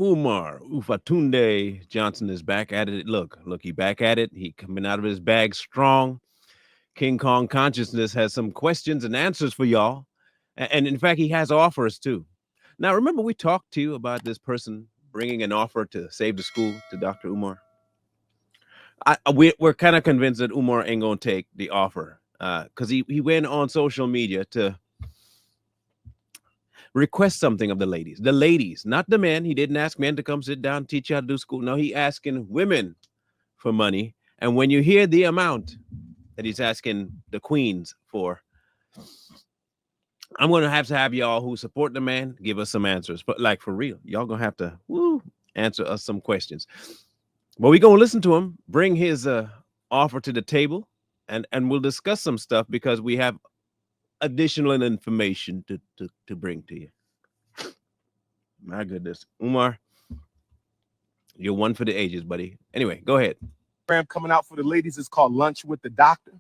Umar Ufatunde Johnson is back at it. Look, he back at it. He coming out of his bag strong. King Kong Consciousness has some questions and answers for y'all. And in fact, he has offers too. Now, remember, we talked to you about this person bringing an offer to save the school to Dr. Umar. We're kind of convinced that Umar ain't going to take the offer because he went on social media to request something of the ladies, not the men. He didn't ask men to come sit down and teach you how to do school. No, he asking women for money. And when you hear the amount that he's asking the queens for, I'm going to have y'all who support the man give us some answers. But like for real, y'all going to have to answer us some questions. But we're going to listen to him, bring his offer to the table, and we'll discuss some stuff because we have additional information to bring to you. My goodness. Umar, you're one for the ages, buddy. Anyway, go ahead. Program coming out for the ladies is called Lunch with the Doctor.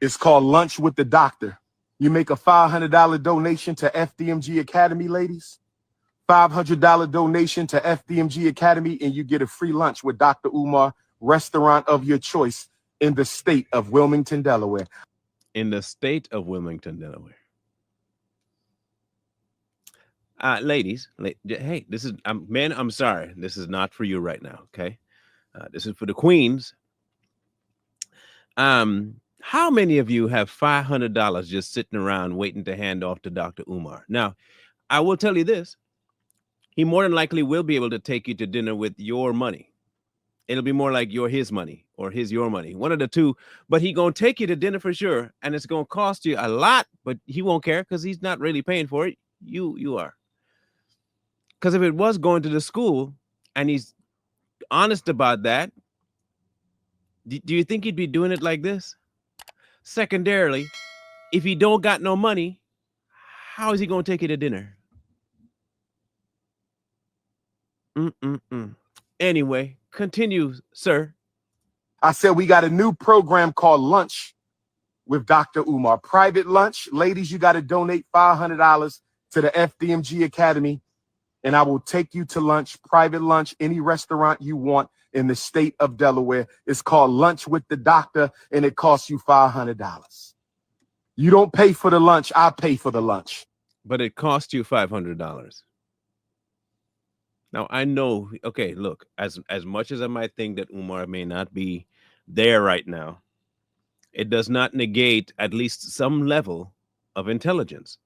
It's called Lunch with the Doctor. You make a $500 donation to FDMG Academy, ladies. $500 donation to FDMG Academy, and you get a free lunch with Dr. Umar, restaurant of your choice in the state of Wilmington, Delaware. In the state of Wilmington, Delaware. Ladies, hey, this is men. I'm sorry, this is not for you right now. Okay, this is for the queens. How many of you have $500 just sitting around waiting to hand off to Dr. Umar? Now, I will tell you this: he more than likely will be able to take you to dinner with your money. It'll be more like his money or your money, one of the two. But he gonna take you to dinner for sure, and it's gonna cost you a lot. But he won't care because he's not really paying for it. You are. Because if it was going to the school and he's honest about that, do you think he'd be doing it like this? Secondarily, if he don't got no money, how is he going to take you to dinner? Anyway, continue, sir. I said we got a new program called Lunch with Dr. Umar. Private lunch. Ladies, you got to donate $500 to the FDMG Academy, and I will take you to lunch, private lunch, any restaurant you want in the state of Delaware. It's called Lunch with the Doctor, and it costs you $500. You don't pay for the lunch. I pay for the lunch. But it costs you $500. Now, I know, okay, look, as much as I might think that Umar may not be there right now, it does not negate at least some level of intelligence.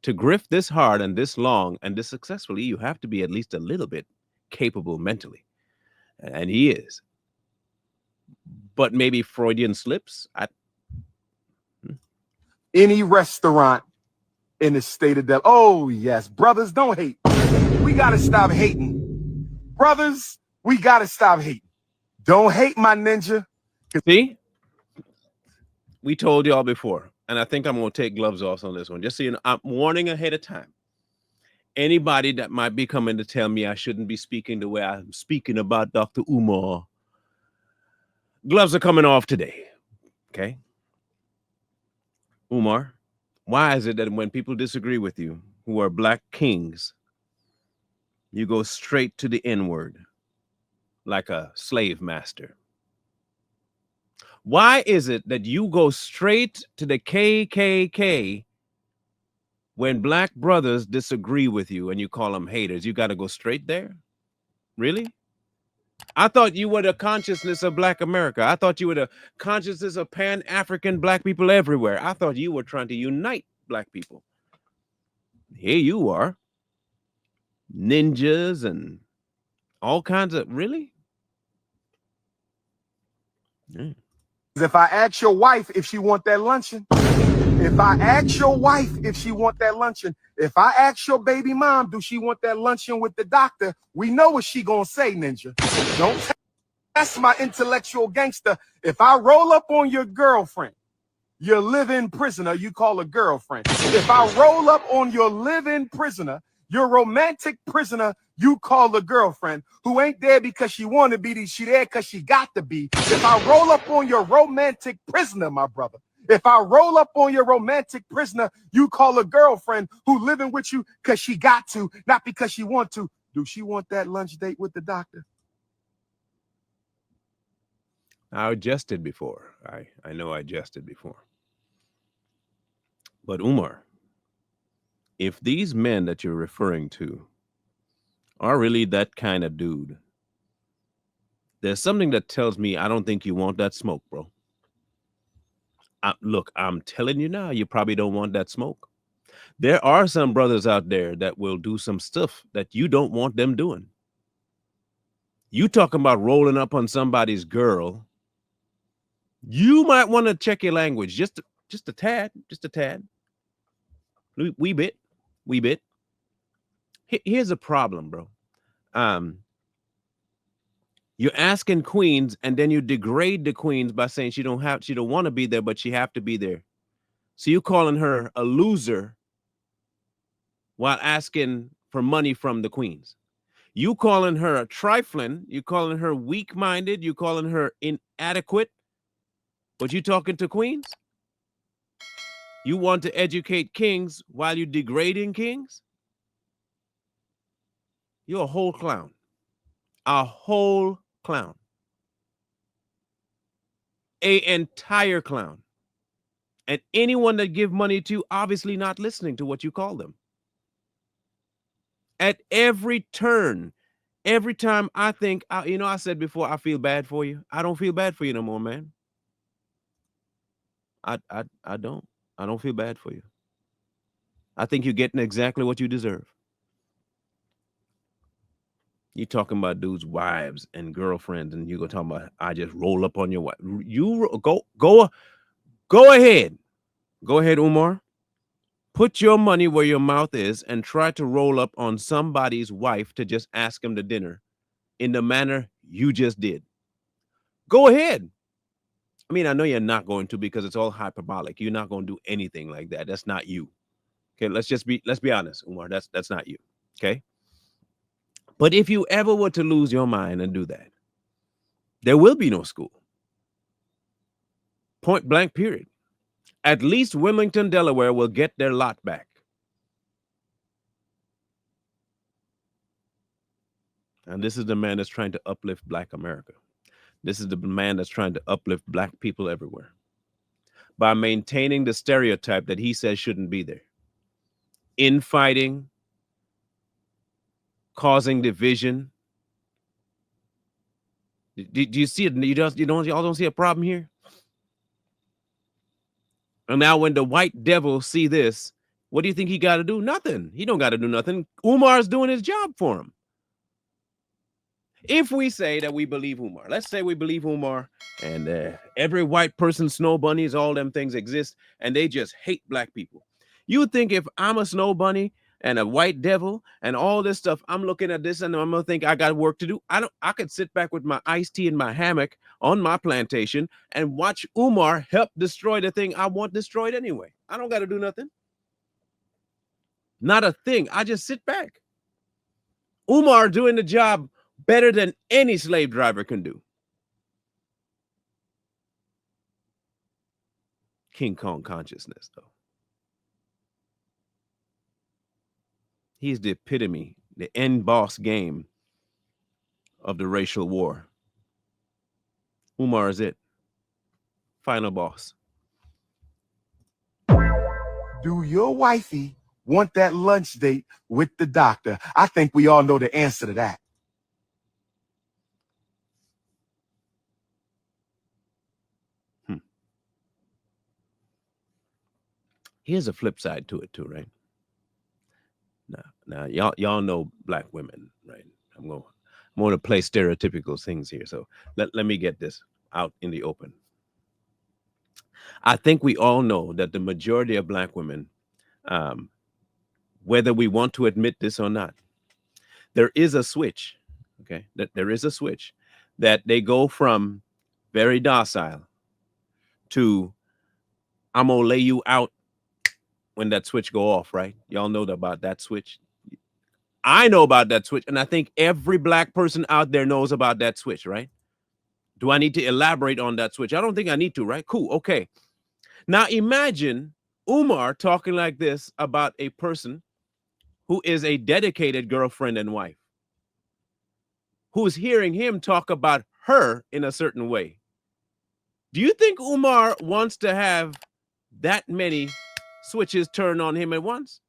To grift this hard and this long and this successfully, you have to be at least a little bit capable mentally. And he is. But maybe Freudian slips. Any restaurant in the state of Delaware. Oh, yes. Brothers, don't hate. We got to stop hating. Brothers, we got to stop hating. Don't hate, my ninja. See? We told y'all before. And I think I'm going to take gloves off on this one. Just so you know, I'm warning ahead of time. Anybody that might be coming to tell me I shouldn't be speaking the way I'm speaking about Dr. Umar, gloves are coming off today. Okay? Umar, why is it that when people disagree with you, who are black kings, you go straight to the N-word like a slave master? Why is it that you go straight to the KKK when black brothers disagree with you and you call them haters? You got to go straight there? Really? I thought you were the consciousness of Black America. I thought you were the consciousness of Pan-African black people everywhere. I thought you were trying to unite black people. Here you are. Ninjas and all kinds of, really? Yeah. If I ask your wife if she want that luncheon, if I ask your wife if she want that luncheon, if I ask your baby mom, do she want that luncheon with the doctor, we know what she gonna say, ninja. Don't test my intellectual gangster. If I roll up on your girlfriend, your live-in prisoner, you call a girlfriend. If I roll up on your live-in prisoner, your romantic prisoner, you call a girlfriend, who ain't there because she want to be, she there because she got to be. If I roll up on your romantic prisoner, my brother, if I roll up on your romantic prisoner, you call a girlfriend who living with you because she got to, not because she want to. Do she want that lunch date with the doctor? I adjusted before. I know I adjusted before. But Umar, if these men that you're referring to are really that kind of dude, there's something that tells me I don't think you want that smoke, bro. Look, I'm telling you now, you probably don't want that smoke. There are some brothers out there that will do some stuff that you don't want them doing. You talking about rolling up on somebody's girl, you might want to check your language just a tad, just a tad. Wee bit, wee bit. Here's a problem, bro. Um, you're asking queens, and then you degrade the queens by saying she don't want to be there, but she have to be there. So you calling her a loser while asking for money from the queens. You calling her a trifling, you calling her weak-minded, you calling her inadequate, but you talking to queens? You want to educate kings while you degrading kings? You're a whole clown. A whole clown. A entire clown. And anyone that give money to, obviously not listening to what you call them. At every turn, every time I think, I said before, I feel bad for you. I don't feel bad for you no more, man. I don't. I don't feel bad for you. I think you're getting exactly what you deserve. You talking about dudes' wives and girlfriends, and you go talking about I just roll up on your wife. You go ahead, Umar. Put your money where your mouth is and try to roll up on somebody's wife to just ask him to dinner in the manner you just did. Go ahead. I mean, I know you're not going to because it's all hyperbolic. You're not going to do anything like that. That's not you. Okay, let's be honest, Umar. That's not you. Okay. But if you ever were to lose your mind and do that, there will be no school. Point blank, period. At least Wilmington, Delaware will get their lot back. And this is the man that's trying to uplift Black America. This is the man that's trying to uplift Black people everywhere by maintaining the stereotype that he says shouldn't be there. Infighting, causing division. Do you see it? Y'all don't see a problem here? And now when the white devil see this, what do you think he got to do? Nothing. He don't got to do nothing. Umar's doing his job for him. If we say that we believe Umar, let's say we believe Umar, and every white person, snow bunnies, all them things exist, and they just hate Black people. You would think if I'm a snow bunny and a white devil and all this stuff, I'm looking at this and I'm gonna think I got work to do. I could sit back with my iced tea in my hammock on my plantation and watch Umar help destroy the thing I want destroyed anyway. I don't got to do nothing. Not a thing. I just sit back. Umar doing the job better than any slave driver can do. King Kong consciousness, though. He's the epitome, the end boss game of the racial war. Umar is it. Final boss. Do your wifey want that lunch date with the doctor? I think we all know the answer to that. Here's a flip side to it too, right? Now y'all know Black women, right? I'm going to play stereotypical things here. So let me get this out in the open. I think we all know that the majority of Black women, whether we want to admit this or not, there is a switch, okay? That there is a switch that they go from very docile to I'm gonna lay you out when that switch go off, right? Y'all know about that switch. I know about that switch, and I think every Black person out there knows about that switch, right? Do I need to elaborate on that switch? I don't think I need to, right? Cool, okay. Now imagine Umar talking like this about a person who is a dedicated girlfriend and wife. who's hearing him talk about her in a certain way. Do you think Umar wants to have that many switches turned on him at once?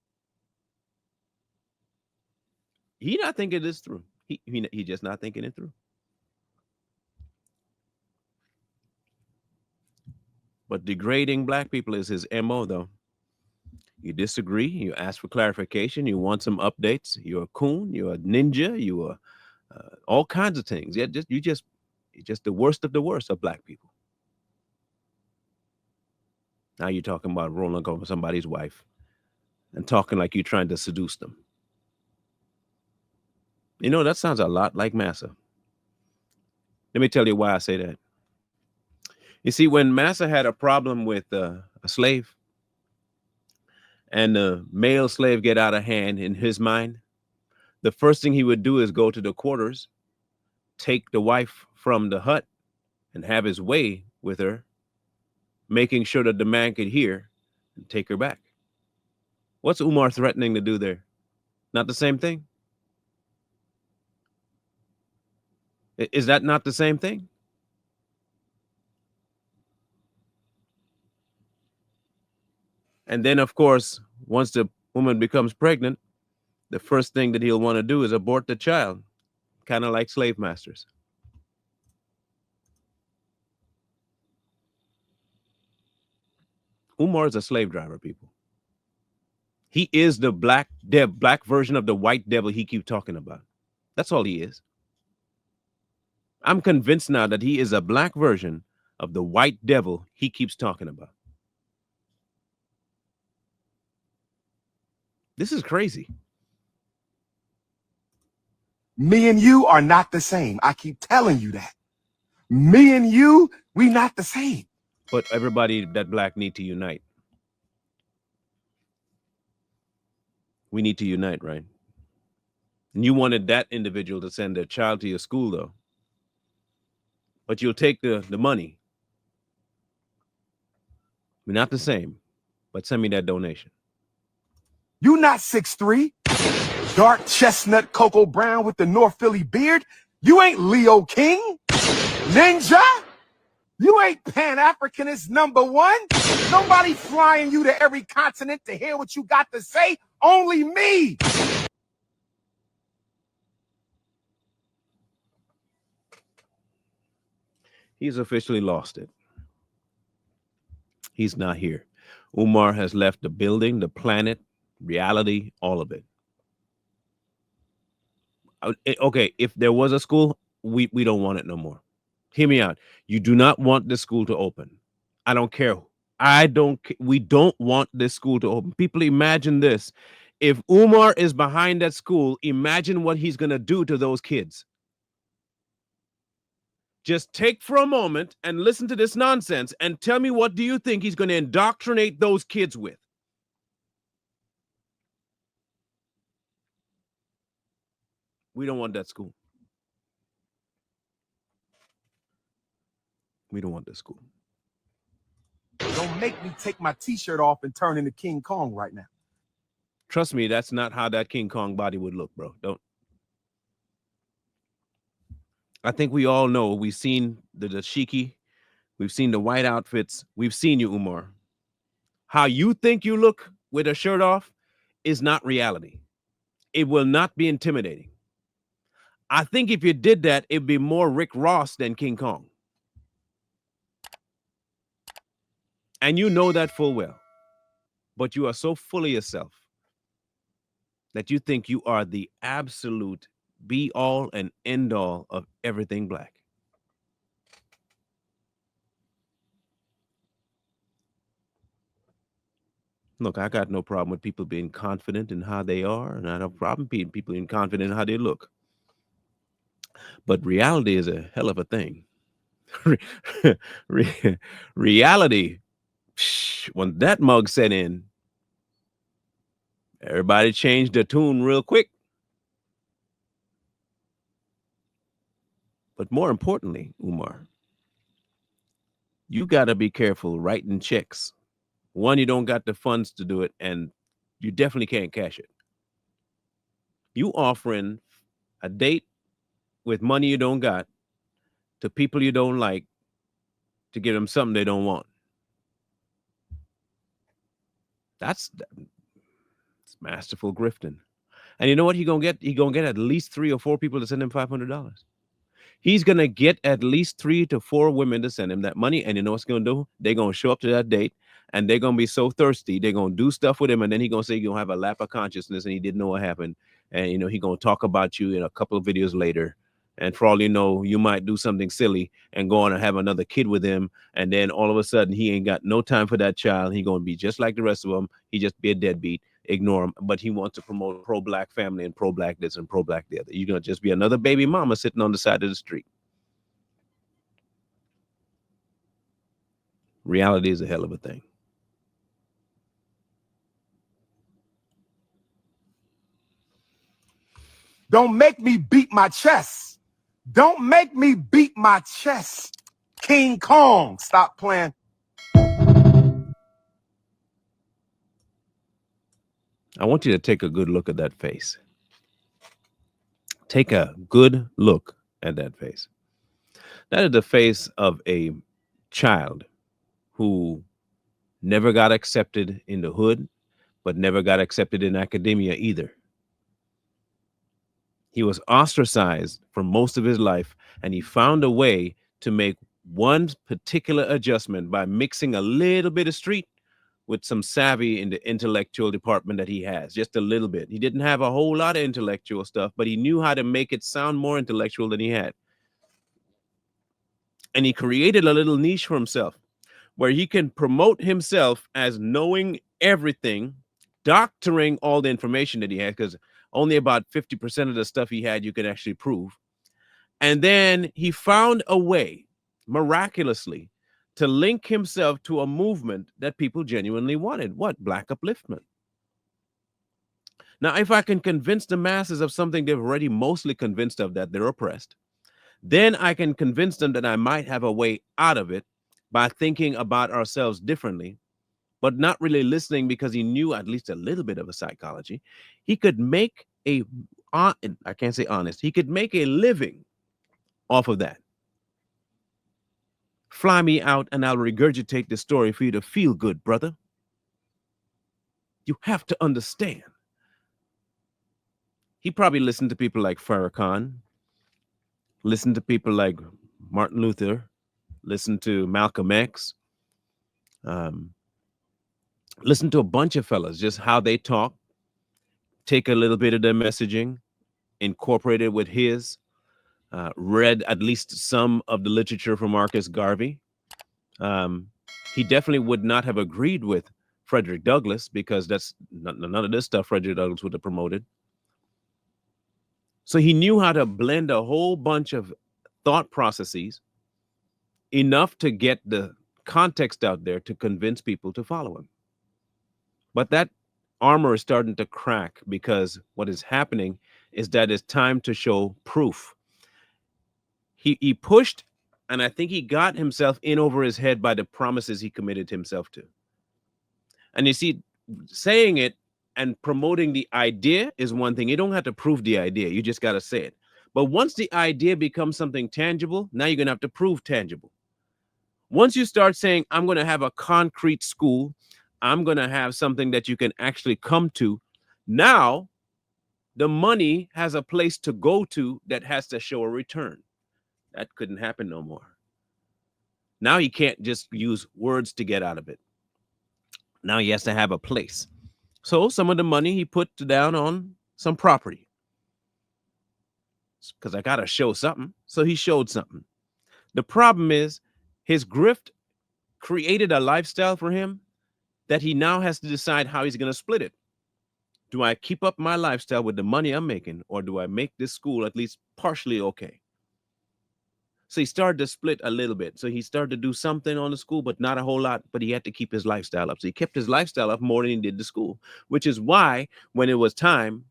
He not thinking this through. He just not thinking it through. But degrading black people is his MO, though. You disagree, you ask for clarification, you want some updates. You're a coon, you're a ninja, you are all kinds of things. Yeah, you're just the worst of black people. Now you're talking about rolling over somebody's wife and talking like you're trying to seduce them. You know, that sounds a lot like Massa. Let me tell you why I say that. You see, when Massa had a problem with a slave and the male slave get out of hand in his mind, the first thing he would do is go to the quarters, take the wife from the hut, and have his way with her, making sure that the man could hear and take her back. What's Umar threatening to do there? Not the same thing? Is that not the same thing? And then, of course, once the woman becomes pregnant, the first thing that he'll want to do is abort the child, kind of like slave masters. Umar is a slave driver, people. He is the black version of the white devil he keeps talking about. That's all he is. I'm convinced now that he is a black version of the white devil he keeps talking about. This is crazy. Me and you are not the same. I keep telling you that. Me and you, we not the same. But everybody that black need to unite. We need to unite, right? And you wanted that individual to send their child to your school, though. But you'll take the money. We're not the same, but send me that donation. You not 6'3", dark chestnut cocoa brown with the North Philly beard. You ain't Leo King, ninja. You ain't Pan-Africanist #1. Nobody flying you to every continent to hear what you got to say. Only me. He's officially lost it. He's not here. Umar has left the building, the planet, reality, all of it. Okay, if there was a school, we don't want it no more. Hear me out. You do not want this school to open. I don't care. We don't want this school to open. People, imagine this. If Umar is behind that school, imagine what he's going to do to those kids. Just take for a moment and listen to this nonsense and tell me, what do you think he's going to indoctrinate those kids with? We don't want that school. We don't want that school. Don't make me take my t-shirt off and turn into King Kong right now. Trust me, that's not how that King Kong body would look, bro. Don't. I think we all know. We've seen the dashiki. We've seen the white outfits. We've seen you, Umar. How you think you look with a shirt off is not reality. It will not be intimidating. I think if you did that, it'd be more Rick Ross than King Kong. And you know that full well. But you are so full of yourself that you think you are the absolute be all and end all of everything black. Look, I got no problem with people being confident in how they are, and I don't have a problem being people being confident in how they look. But reality is a hell of a thing. Reality, when that mug set in, everybody changed their tune real quick. But more importantly, Umar, you got to be careful writing checks. One, you don't got the funds to do it, and you definitely can't cash it. You offering a date with money you don't got to people you don't like to give them something they don't want. That's masterful grifting. And you know what he gonna get? He gonna get at least 3 or 4 people to send him $500. He's gonna get at least 3 to 4 women to send him that money. And you know what's gonna do? They're gonna show up to that date and they're gonna be so thirsty. They're gonna do stuff with him, and then he gonna say you're gonna have a lap of consciousness and he didn't know what happened. And you know, he gonna talk about you in a couple of videos later. And for all you know, you might do something silly and go on and have another kid with him. And then all of a sudden he ain't got no time for that child. He gonna be just like the rest of them. He just be a deadbeat. Ignore him. But he wants to promote pro-black family and pro-black this and pro-black the other. You're gonna just be another baby mama sitting on the side of the street. Reality is a hell of a thing. Don't make me beat my chest. Don't make me beat my chest. King Kong, stop playing. I want you to take a good look at that face. Take a good look at that face. That is the face of a child who never got accepted in the hood, but never got accepted in academia either. He was ostracized for most of his life, and he found a way to make one particular adjustment by mixing a little bit of street with some savvy in the intellectual department that he has, just a little bit. He didn't have a whole lot of intellectual stuff, but he knew how to make it sound more intellectual than he had. And he created a little niche for himself where he can promote himself as knowing everything, doctoring all the information that he had, because only about 50% of the stuff he had you could actually prove. And then he found a way, miraculously, to link himself to a movement that people genuinely wanted. What? Black upliftment. Now, if I can convince the masses of something they've already mostly convinced of, that they're oppressed, then I can convince them that I might have a way out of it by thinking about ourselves differently, but not really listening, because he knew at least a little bit of a psychology. He could make I can't say honest, he could make a living off of that. Fly me out and I'll regurgitate the story for you to feel good, brother. You have to understand. He probably listened to people like Farrakhan, listened to people like Martin Luther, listened to Malcolm X, listen to a bunch of fellas, just how they talk, take a little bit of their messaging, incorporate it with his, read at least some of the literature from Marcus Garvey. He definitely would not have agreed with Frederick Douglass, because that's none of this stuff Frederick Douglass would have promoted. So he knew how to blend a whole bunch of thought processes enough to get the context out there to convince people to follow him. But that armor is starting to crack, because what is happening is that it's time to show proof. He pushed, and I think he got himself in over his head by the promises he committed himself to. And you see, saying it and promoting the idea is one thing. You don't have to prove the idea. You just got to say it. But once the idea becomes something tangible, now you're going to have to prove tangible. Once you start saying, I'm going to have a concrete school, I'm going to have something that you can actually come to, now the money has a place to go to that has to show a return. That couldn't happen no more. Now he can't just use words to get out of it. Now he has to have a place. So some of the money he put down on some property, because I got to show something. So he showed something. The problem is his grift created a lifestyle for him that he now has to decide how he's going to split it. Do I keep up my lifestyle with the money I'm making, or do I make this school at least partially okay? So he started to split a little bit. So he started to do something on the school, but not a whole lot, but he had to keep his lifestyle up. So he kept his lifestyle up more than he did the school, which is why when it was time,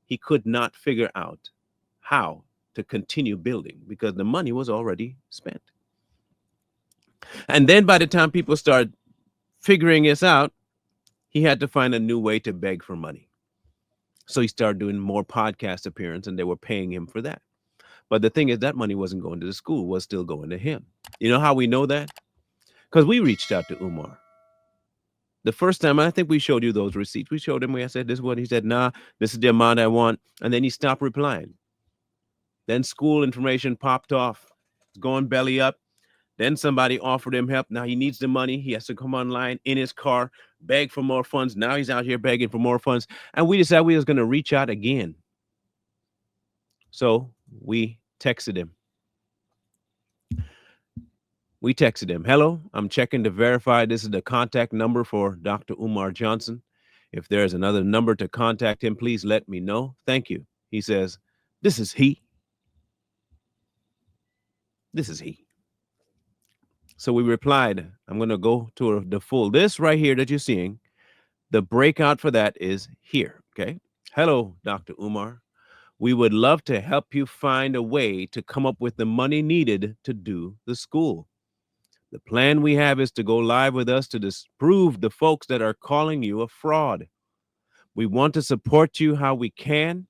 he could not figure out how to continue building, because the money was already spent. And then by the time people started figuring this out, he had to find a new way to beg for money. So he started doing more podcast appearances, and they were paying him for that. But the thing is, that money wasn't going to the school, was still going to him. You know how we know that? Because we reached out to Umar. The first time, I think we showed you those receipts. We showed him, I said, this is what he said, nah, this is the amount I want. And then he stopped replying. Then school information popped off. It's going belly up. Then somebody offered him help. Now he needs the money. He has to come online in his car, beg for more funds. Now he's out here begging for more funds. And we decided we was going to reach out again. So we texted him. Hello, I'm checking to verify this is the contact number for Dr. Umar Johnson. If there's another number to contact him, please let me know. Thank you. He says, this is he. This is he. So we replied, I'm going to go to the full. This right here that you're seeing, the breakout for that is here. Okay. Hello, Dr. Umar. We would love to help you find a way to come up with the money needed to do the school. The plan we have is to go live with us to disprove the folks that are calling you a fraud. We want to support you how we can,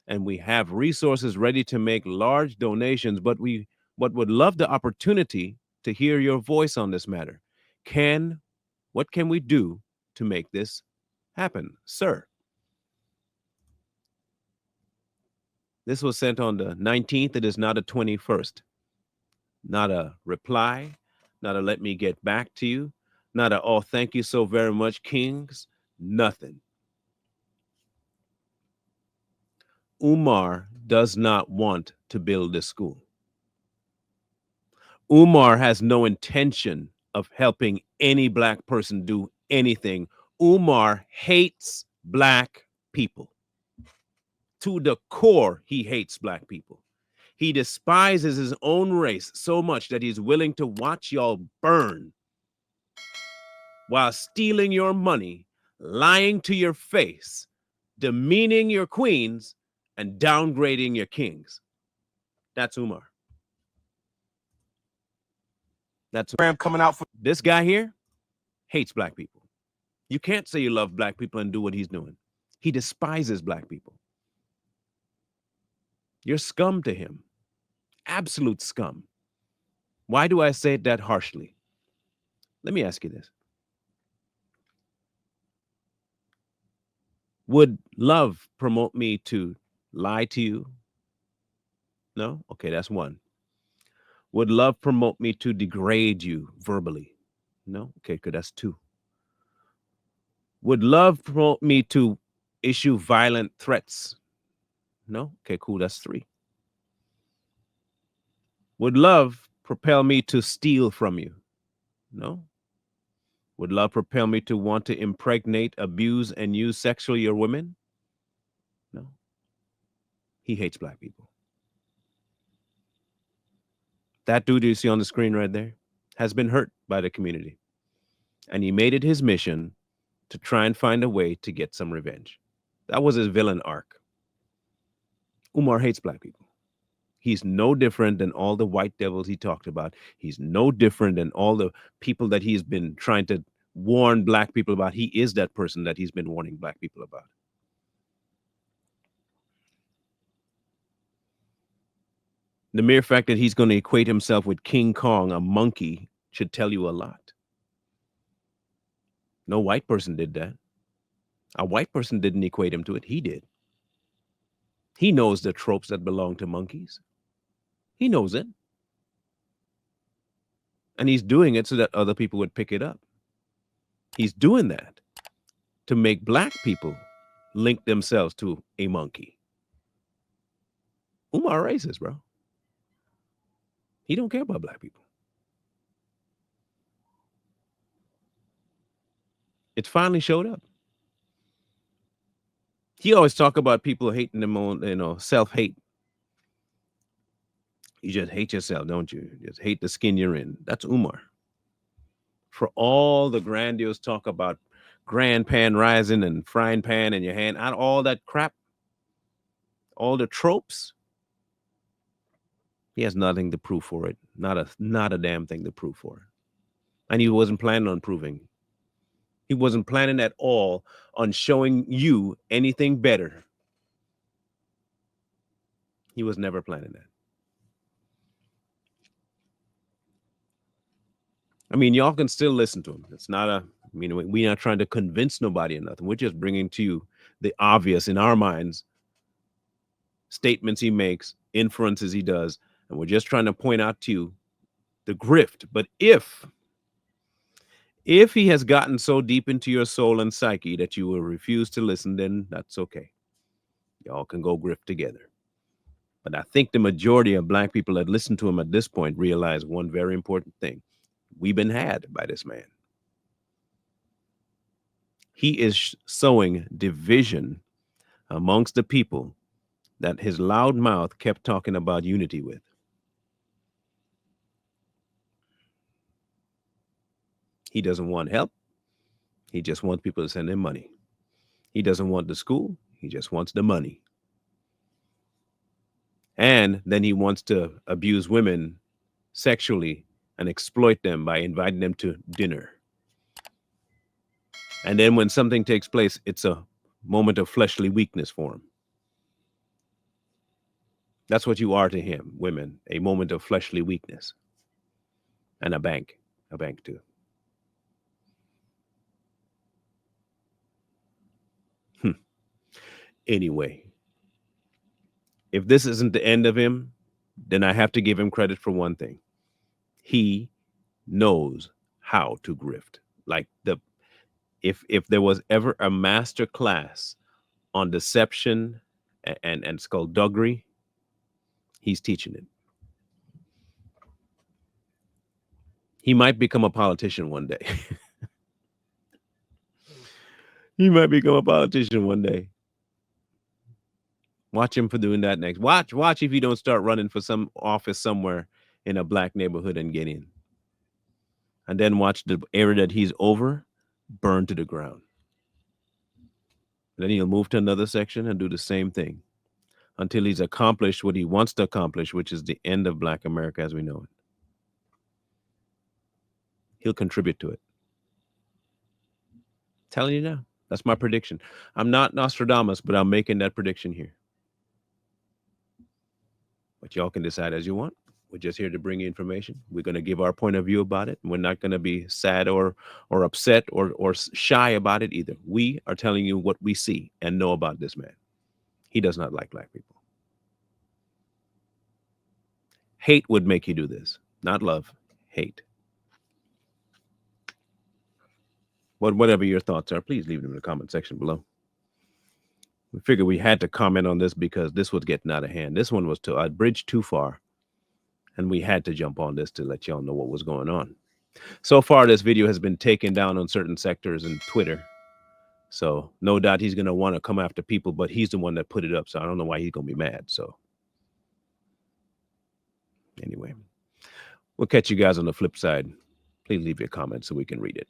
and we have resources ready to make large donations, but we would love the opportunity to hear your voice on this matter. What can we do to make this happen, sir? This was sent on the 19th. It is not a 21st. Not a reply, not a let me get back to you, not a oh, thank you so very much, Kings, nothing. Umar does not want to build this school. Umar has no intention of helping any black person do anything. Umar hates black people. To the core, he hates black people. He despises his own race so much that he's willing to watch y'all burn while stealing your money, lying to your face, demeaning your queens, and downgrading your kings. That's Umar. That's coming out for this guy here hates black people. You can't say you love black people and do what he's doing. He despises black people. You're scum to him. Absolute scum. Why do I say it that harshly? Let me ask you this. Would love promote me to lie to you? No? Okay, that's one. Would love promote me to degrade you verbally? No? Okay, good. That's two. Would love promote me to issue violent threats? No? Okay, cool. That's three. Would love propel me to steal from you? No? Would love propel me to want to impregnate, abuse, and use sexually your women? No. He hates black people. That dude you see on the screen right there has been hurt by the community. And he made it his mission to try and find a way to get some revenge. That was his villain arc. Umar hates black people. He's no different than all the white devils he talked about. He's no different than all the people that he's been trying to warn black people about. He is that person that he's been warning black people about. The mere fact that he's going to equate himself with King Kong, a monkey, should tell you a lot. No white person did that. A white person didn't equate him to it. He did. He knows the tropes that belong to monkeys. He knows it. And he's doing it so that other people would pick it up. He's doing that to make black people link themselves to a monkey. Umar racist, bro. He don't care about black people. It finally showed up. He always talk about people hating them on, self-hate. You just hate yourself, don't you? You just hate the skin you're in. That's Umar. For all the grandiose talk about grand pan rising and frying pan in your hand, and all that crap, all the tropes, he has nothing to prove for it. Not a damn thing to prove for it. And he wasn't planning on proving. He wasn't planning at all on showing you anything better. He was never planning that. I mean, y'all can still listen to him. It's not a, I mean, we're not trying to convince nobody or nothing. We're just bringing to you the obvious in our minds, statements he makes, inferences he does, and we're just trying to point out to you the grift. But if he has gotten so deep into your soul and psyche that you will refuse to listen, then that's okay. Y'all can go grift together. But I think the majority of black people that listen to him at this point realize one very important thing. We've been had by this man. He is sowing division amongst the people that his loud mouth kept talking about unity with. He doesn't want help. He just wants people to send him money. He doesn't want the school. He just wants the money. And then he wants to abuse women sexually and exploit them by inviting them to dinner. And then when something takes place, it's a moment of fleshly weakness for him. That's what you are to him, women, a moment of fleshly weakness. And a bank too. Anyway, if this isn't the end of him, then I have to give him credit for one thing. He knows how to grift. Like if there was ever a master class on deception and skullduggery, he's teaching it. He might become a politician one day. He might become a politician one day. Watch him for doing that next. Watch if you don't start running for some office somewhere in a black neighborhood and get in. And then watch the area that he's over burn to the ground. Then he'll move to another section and do the same thing until he's accomplished what he wants to accomplish, which is the end of Black America as we know it. He'll contribute to it. Telling you now, that's my prediction. I'm not Nostradamus, but I'm making that prediction here. But y'all can decide as you want. We're just here to bring you information. We're going to give our point of view about it. We're not going to be sad or upset or shy about it either. We are telling you what we see and know about this man. He does not like black people. Hate would make you do this, not love, hate. Whatever your thoughts are, please leave them in the comment section below. We figured we had to comment on this because this was getting out of hand. This one was a bridge too far. And we had to jump on this to let y'all know what was going on. So far, this video has been taken down on certain sectors and Twitter. So no doubt he's going to want to come after people, but he's the one that put it up. So I don't know why he's going to be mad. So anyway, we'll catch you guys on the flip side. Please leave your comments so we can read it.